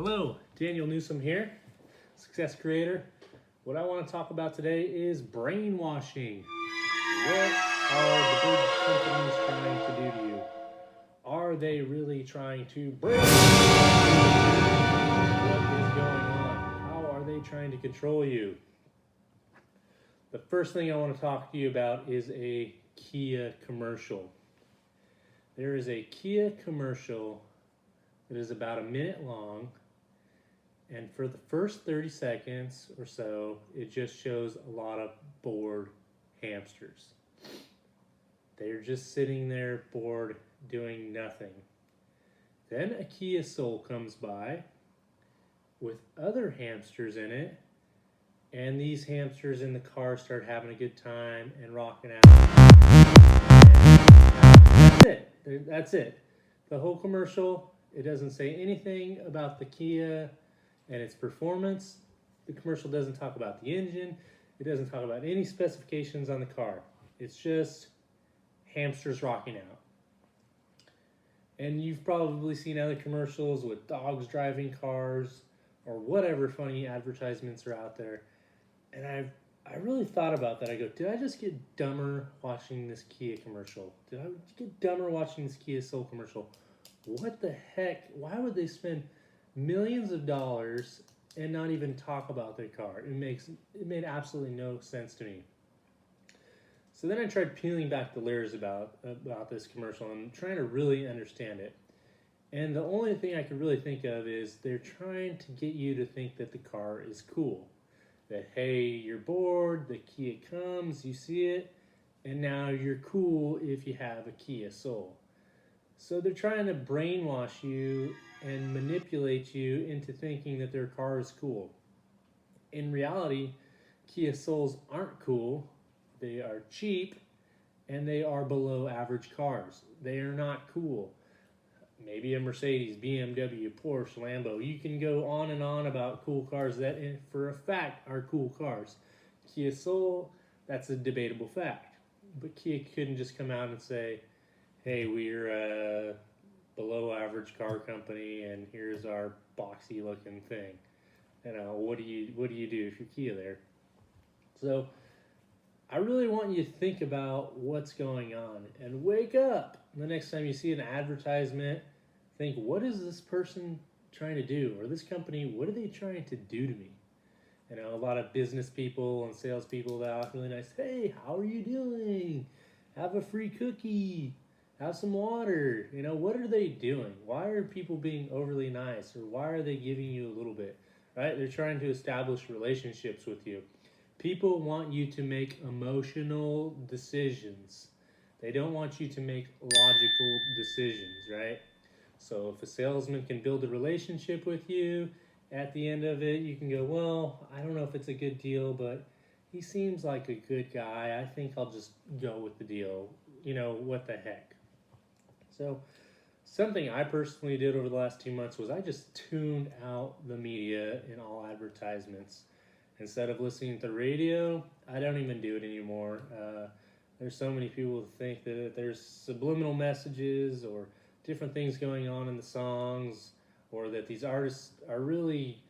Hello, Daniel Newsom here, Success Creator. What I want to talk about today is brainwashing. What are the big companies trying to do to you? Are they really trying to brainwash you? What is going on? How are they trying to control you? The first thing I want to talk to you about is a Kia commercial. There is a Kia commercial that is about a minute long, and for the first 30 seconds or so, it just shows a lot of bored hamsters. They're just sitting there bored, doing nothing. Then a Kia Soul comes by with other hamsters in it, and these hamsters in the car start having a good time and rocking out. And that's it. The whole commercial, it doesn't say anything about the Kia and its performance. The commercial doesn't talk about the engine. It doesn't talk about any specifications on the car. It's just hamsters rocking out. And you've probably seen other commercials with dogs driving cars or whatever funny advertisements are out there. And I really thought about that. I go, did I just get dumber watching this Kia commercial? Did I get dumber watching this Kia Soul commercial? What the heck? Why would they spend millions of dollars and not even talk about their car? It made absolutely no sense to me. So then I tried peeling back the layers about this commercial and trying to really understand it. And the only thing I could really think of is they're trying to get you to think that the car is cool. That, hey, you're bored, the Kia comes, you see it, and now you're cool if you have a Kia Soul. So they're trying to brainwash you and manipulate you into thinking that their car is cool. In reality, Kia Souls aren't cool. They are cheap, and they are below average cars. They are not cool. Maybe a Mercedes, BMW, Porsche, Lambo. You can go on and on about cool cars that, for a fact, are cool cars. Kia Soul, that's a debatable fact. But Kia couldn't just come out and say, hey, we're a below average car company, and here's our boxy looking thing. What do you do if you're Kia there? So I really want you to think about what's going on and wake up. The next time you see an advertisement, think, what is this person trying to do? Or this company, what are they trying to do to me? A lot of business people and salespeople that are really nice. Hey, how are you doing? Have a free cookie. Have some water. What are they doing? Why are people being overly nice? Or why are they giving you a little bit? Right? They're trying to establish relationships with you. People want you to make emotional decisions. They don't want you to make logical decisions, right? So if a salesman can build a relationship with you, at the end of it, you can go, well, I don't know if it's a good deal, but he seems like a good guy. I think I'll just go with the deal. What the heck? So something I personally did over the last 2 months was I just tuned out the media in all advertisements. Instead of listening to the radio, I don't even do it anymore. There's so many people who think that there's subliminal messages or different things going on in the songs, or that these artists are really,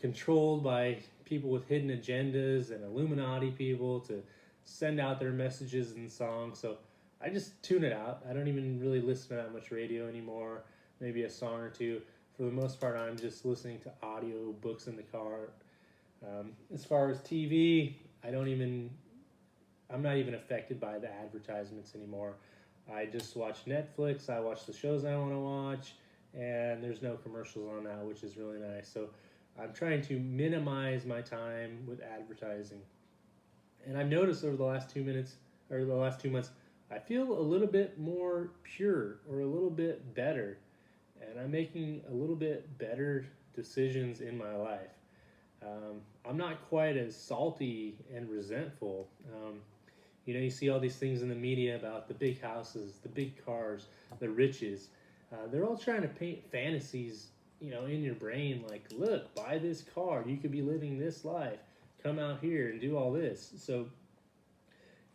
controlled by people with hidden agendas and Illuminati people to send out their messages in songs. So I just tune it out. I don't even really listen to that much radio anymore, maybe a song or two. For the most part, I'm just listening to audio books in the car. As far as TV, I'm not even affected by the advertisements anymore. I just watch Netflix, I watch the shows I want to watch, and there's no commercials on that, which is really nice. So I'm trying to minimize my time with advertising. And I've noticed over the last 2 months, I feel a little bit more pure or a little bit better. And I'm making a little bit better decisions in my life. I'm not quite as salty and resentful. You see all these things in the media about the big houses, the big cars, the riches. They're all trying to paint fantasies, in your brain. Like, look, buy this car. You could be living this life. Come out here and do all this. So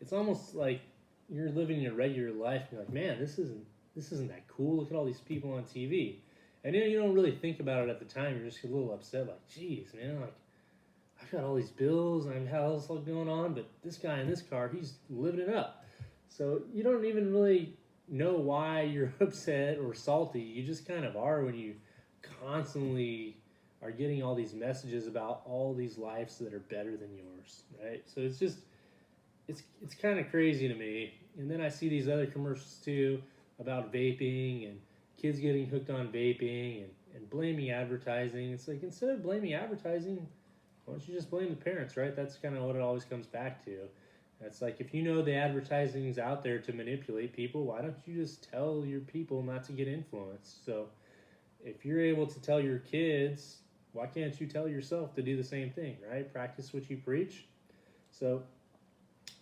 it's almost like you're living your regular life. And you're like, man, this isn't that cool. Look at all these people on TV. And you don't really think about it at the time. You're just a little upset, like, geez, man, like, I've got all these bills and I've had all this stuff going on, but this guy in this car, he's living it up. So you don't even really know why you're upset or salty. You just kind of are when you constantly are getting all these messages about all these lives that are better than yours, right? So it's just, it's kind of crazy to me. And then I see these other commercials too about vaping and kids getting hooked on vaping and blaming advertising. It's like, instead of blaming advertising, why don't you just blame the parents, right? That's kind of what it always comes back to. It's like, if you know the advertising is out there to manipulate people, why don't you just tell your people not to get influenced? So if you're able to tell your kids, why can't you tell yourself to do the same thing, right? Practice what you preach. So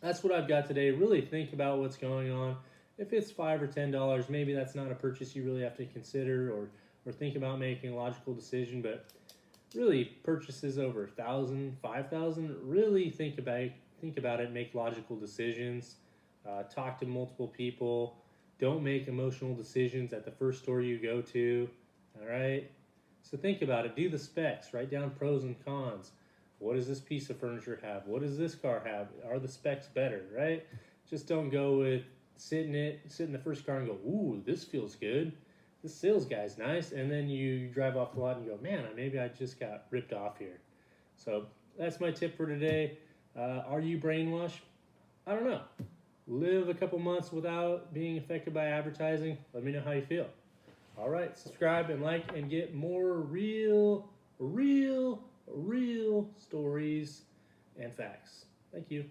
that's what I've got today. Really think about what's going on. If it's $5 or $10, maybe that's not a purchase you really have to consider or think about making a logical decision. But really, purchases over $1,000, $5,000, really think about it, make logical decisions, talk to multiple people. Don't make emotional decisions at the first store you go to, all right? So think about it, do the specs, write down pros and cons. What does this piece of furniture have? What does this car have? Are the specs better, right? Just don't go with sit in the first car and go, ooh, this feels good. This sales guy's nice. And then you drive off the lot and go, man, maybe I just got ripped off here. So that's my tip for today. Are you brainwashed? I don't know. Live a couple months without being affected by advertising. Let me know how you feel. All right, subscribe and like and get more real stories and facts. Thank you.